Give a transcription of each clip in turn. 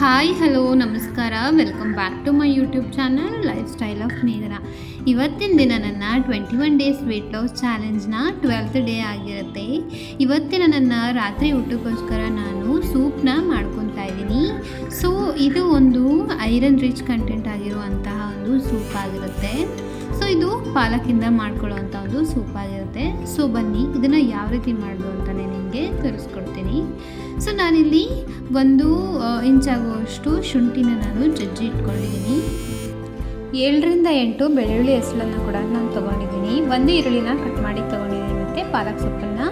Hi hello ನಮಸ್ಕಾರ, welcome back to my YouTube channel lifestyle of ಮೇಘನಾ. ಇವತ್ತಿನ ದಿನ ನನ್ನ 21 ಡೇಸ್ ವೆಯ್ಟ್ ಲಾಸ್ ಚಾಲೆಂಜ್ನ 12th ಡೇ ಆಗಿರುತ್ತೆ. ಇವತ್ತಿನ ನನ್ನ ರಾತ್ರಿ ಊಟಕ್ಕೋಸ್ಕರ ನಾನು ಸೂಪ್ನ ಮಾಡ್ಕೊತಾ ಇದ್ದೀನಿ. ಸೊ ಇದು ಒಂದು ಐರನ್ ರಿಚ್ ಕಂಟೆಂಟ್ ಆಗಿರುವಂತಹ ಒಂದು ಸೂಪ್ ಆಗಿರುತ್ತೆ. ಸೊ ಇದು ಪಾಲಕಿಂದ ಮಾಡ್ಕೊಳ್ಳೋವಂಥ ಒಂದು ಸೂಪ್ ಆಗಿರುತ್ತೆ. ಸೊ ಬನ್ನಿ ಇದನ್ನು ಯಾವ ರೀತಿ ಮಾಡೋದು ಅಂತಲೇ ನಿಮಗೆ ತೋರಿಸ್ಕೊಡ್ತೀನಿ. ಸೊ ನಾನಿಲ್ಲಿ 1 ಇಂಚ್ ಆಗುವಷ್ಟು ಶುಂಠಿನ ನಾನು ಜಜ್ಜಿ ಇಟ್ಕೊಂಡಿದ್ದೀನಿ. 7ರಿಂದ 8 ಬೆಳ್ಳುಳ್ಳಿ ಹೆಸಳನ್ನು ಕೂಡ ನಾನು ತೊಗೊಂಡಿದ್ದೀನಿ. 1 ಈರುಳ್ಳಿನ ಕಟ್ ಮಾಡಿ ತೊಗೊಂಡಿದ್ದೀನಿ ಮತ್ತು ಪಾಲಕ್ ಸೊಪ್ಪನ್ನು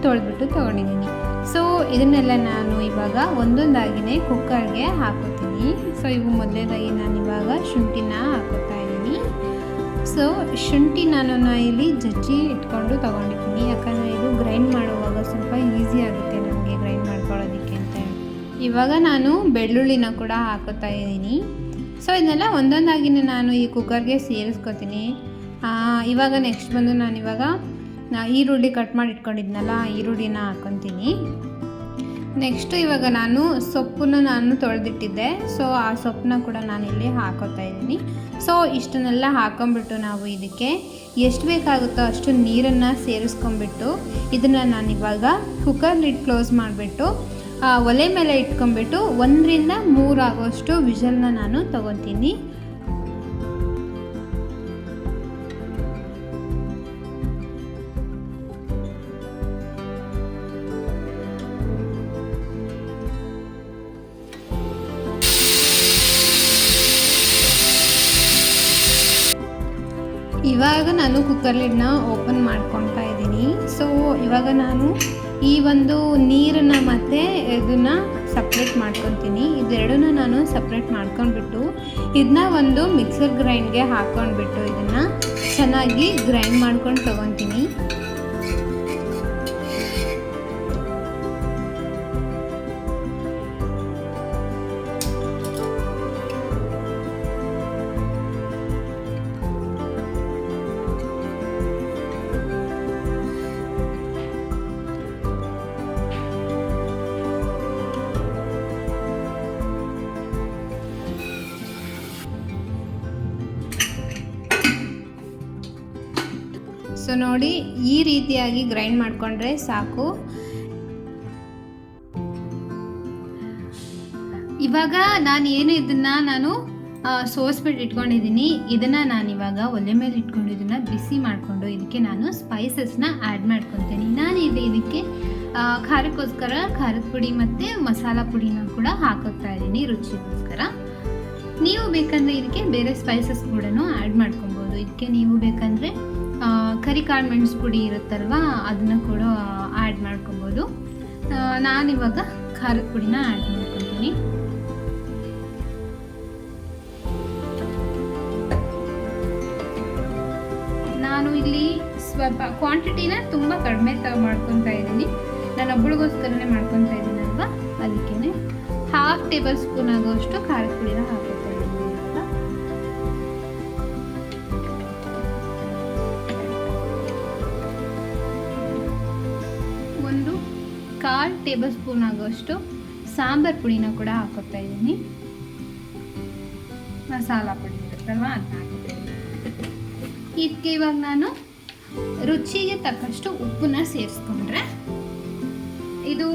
ತೊಳೆದ್ಬಿಟ್ಟು ತೊಗೊಂಡಿದ್ದೀನಿ. ಸೊ ಇದನ್ನೆಲ್ಲ ನಾನು ಇವಾಗ ಒಂದೊಂದಾಗಿಯೇ ಕುಕ್ಕರ್ಗೆ ಹಾಕೋತೀನಿ. ಸೊ ಇವು ಮೊದಲನೇದಾಗಿ ನಾನು ಇವಾಗ ಶುಂಠಿನ ಹಾಕೋತಾ ಇದ್ದೀನಿ. ಸೊ ಶುಂಠಿ ನಾನು ಇಲ್ಲಿ ಜಜ್ಜಿ ಇಟ್ಕೊಂಡು ತೊಗೊಂಡಿದ್ದೀನಿ, ಯಾಕಂದರೆ ಇದು ಗ್ರೈಂಡ್ ಮಾಡುವಾಗ ಸ್ವಲ್ಪ ಈಸಿ ಆಗುತ್ತೆ ನನಗೆ ಗ್ರೈಂಡ್ ಮಾಡ್ಕೊಳ್ಳೋದಕ್ಕೆ ಅಂತ ಹೇಳಿ. ಇವಾಗ ನಾನು ಬೆಳ್ಳುಳ್ಳಿನ ಕೂಡ ಹಾಕೋತಾ ಇದ್ದೀನಿ. ಸೊ ಇದನ್ನೆಲ್ಲ ಒಂದೊಂದಾಗಿಯೇ ನಾನು ಈ ಕುಕ್ಕರ್ಗೆ ಸೇರಿಸ್ಕೊತೀನಿ. ಇವಾಗ ನೆಕ್ಸ್ಟ್ ಬಂದು ನಾನಿವಾಗ ಈರುಳ್ಳಿ ಕಟ್ ಮಾಡಿ ಇಟ್ಕೊಂಡಿದ್ನಲ್ಲ, ಈರುಳ್ಳಿನ ಹಾಕ್ಕೊತೀನಿ. ನೆಕ್ಸ್ಟು ಇವಾಗ ನಾನು ಸೊಪ್ಪನ್ನು ನಾನು ತೊಳೆದಿಟ್ಟಿದ್ದೆ. ಸೊ ಆ ಸೊಪ್ಪನ್ನ ಕೂಡ ನಾನಿಲ್ಲಿ ಹಾಕೋತಾ ಇದ್ದೀನಿ. ಸೊ ಇಷ್ಟನ್ನೆಲ್ಲ ಹಾಕೊಂಡ್ಬಿಟ್ಟು ನಾವು ಇದಕ್ಕೆ ಎಷ್ಟು ಬೇಕಾಗುತ್ತೋ ಅಷ್ಟು ನೀರನ್ನು ಸೇರಿಸ್ಕೊಂಡ್ಬಿಟ್ಟು ಇದನ್ನು ನಾನಿವಾಗ ಕುಕ್ಕರ್ ಲಿಡ್ ಕ್ಲೋಸ್ ಮಾಡಿಬಿಟ್ಟು ಒಲೆ ಮೇಲೆ ಇಟ್ಕೊಂಡ್ಬಿಟ್ಟು 1ರಿಂದ 3 ಆಗೋಷ್ಟು ವಿಷಲ್ನ ನಾನು ತೊಗೊತೀನಿ. ಇವಾಗ ನಾನು ಕುಕ್ಕರ್ ಲಿಡ್ನ ಓಪನ್ ಮಾಡ್ಕೊತಾ ಇದ್ದೀನಿ. ಸೊ ಇವಾಗ ನಾನು ಈ ಒಂದು ನೀರನ್ನು ಮತ್ತು ಇದನ್ನು ಸಪ್ರೇಟ್ ಮಾಡ್ಕೊತೀನಿ. ಇದೆರಡನ್ನ ನಾನು ಸಪ್ರೇಟ್ ಮಾಡ್ಕೊಂಡ್ಬಿಟ್ಟು ಇದನ್ನ ಒಂದು ಮಿಕ್ಸರ್ ಗ್ರೈಂಡ್ಗೆ ಹಾಕ್ಕೊಂಡ್ಬಿಟ್ಟು ಇದನ್ನು ಚೆನ್ನಾಗಿ ಗ್ರೈಂಡ್ ಮಾಡ್ಕೊಂಡು ತೊಗೊತೀನಿ. ಸೊ ನೋಡಿ, ಈ ರೀತಿಯಾಗಿ ಗ್ರೈಂಡ್ ಮಾಡಿಕೊಂಡ್ರೆ ಸಾಕು. ಇವಾಗ ನಾನು ಸೋಸ್ಬಿಟ್ಟು ಇಟ್ಕೊಂಡಿದ್ದೀನಿ. ಇದನ್ನು ನಾನಿವಾಗ ಒಲೆ ಮೇಲೆ ಇಟ್ಕೊಂಡು ಇದನ್ನು ಬಿಸಿ ಮಾಡಿಕೊಂಡು ಇದಕ್ಕೆ ನಾನು ಸ್ಪೈಸಸ್ನ ಆ್ಯಡ್ ಮಾಡ್ಕೊತೀನಿ. ನಾನು ಇದಕ್ಕೆ ಖಾರಕ್ಕೋಸ್ಕರ ಖಾರದ ಪುಡಿ ಮತ್ತು ಮಸಾಲ ಪುಡಿನ ಕೂಡ ಹಾಕೋತಾ ಇದ್ದೀನಿ ರುಚಿಗೋಸ್ಕರ. ನೀವು ಬೇಕಂದರೆ ಇದಕ್ಕೆ ಬೇರೆ ಸ್ಪೈಸಸ್ ಕೂಡ ಆ್ಯಡ್ ಮಾಡ್ಕೊಬೋದು. ಇದಕ್ಕೆ ನೀವು ಬೇಕಂದರೆ ಕರಿಕಾಳು ಮೆಣಸು ಪುಡಿ ಇರುತ್ತಲ್ವ, ಅದನ್ನು ಕೂಡ ಆ್ಯಡ್ ಮಾಡ್ಕೊಬೋದು. ನಾನಿವಾಗ ಖಾರದ ಪುಡಿನ ಆ್ಯಡ್ ಮಾಡ್ಕೊತೀನಿ. ನಾನು ಇಲ್ಲಿ ಸ್ವಲ್ಪ ಕ್ವಾಂಟಿಟಿನ ತುಂಬ ಕಡಿಮೆ ಮಾಡ್ಕೊತಾ ಇದ್ದೀನಿ. ನಾನು ಒಬ್ಬಳಿಗೋಸ್ಕರನೇ ಮಾಡ್ಕೊತಾ ಇದ್ದೀನಿ ಅಲ್ವಾ, ಅದಕ್ಕೇ 1/2 ಟೇಬಲ್ ಸ್ಪೂನ್ ಆಗೋಷ್ಟು ಖಾರದ ಪುಡಿನ ಹಾಕೋತಾ ಇದ್ದೀನಿ. ಒಂದು 1/4 ಟೇಬಲ್ ಸ್ಪೂನ್ ಆಗೋಷ್ಟು ಸಾಂಬಾರ್ ಪುಡಿನ ಕೂಡ ಹಾಕೋತಾ ಇದ್ದೀನಿ. ಮಸಾಲ ಪುಡಿ ಇರುತ್ತಲ್ವ, ಅದನ್ನ ಹಾಕೋತಾ ಇದ್ದೀನಿ. ಇದಕ್ಕೆ ಇವಾಗ ನಾನು ರುಚಿಗೆ ತಕ್ಕಷ್ಟು ಉಪ್ಪನ್ನ ಸೇರಿಸ್ಕೊಂಡ್ರೆ ಇದು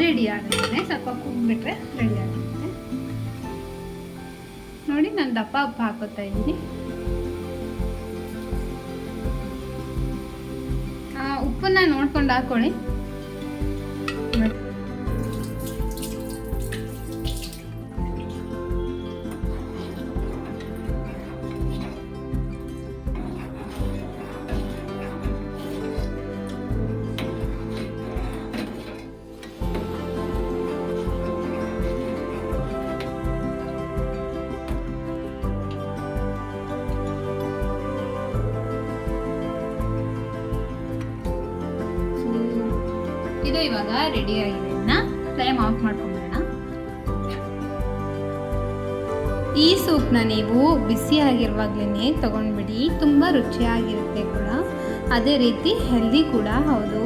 ರೆಡಿ ಆಗುತ್ತೆ. ಸ್ವಲ್ಪ ಕುಗ್ಬಿಟ್ರೆ ರೆಡಿ ಆಗುತ್ತೆ. ನೋಡಿ, ನಾನು ದಪ್ಪ ಉಪ್ಪು ಹಾಕೋತಾ ಇದ್ದೀನಿ. ಉಪ್ಪನ್ನ ನೋಡ್ಕೊಂಡು ಹಾಕೊಳ್ಳಿ. ಇದು ಇವಾಗ ರೆಡಿ ಆಗಿದೆ. ಫ್ಲೇಮ್ ಆಫ್ ಮಾಡ್ಕೊಂಡ್ಬಿಡೋಣ. ಈ ಸೂಪ್ನ ನೀವು ಬಿಸಿ ಆಗಿರುವಾಗಲೇ ತಗೊಂಡ್ಬಿಡಿ. ತುಂಬ ರುಚಿಯಾಗಿರುತ್ತೆ ಕೂಡ, ಅದೇ ರೀತಿ ಹೆಲ್ದಿ ಕೂಡ ಹೌದು.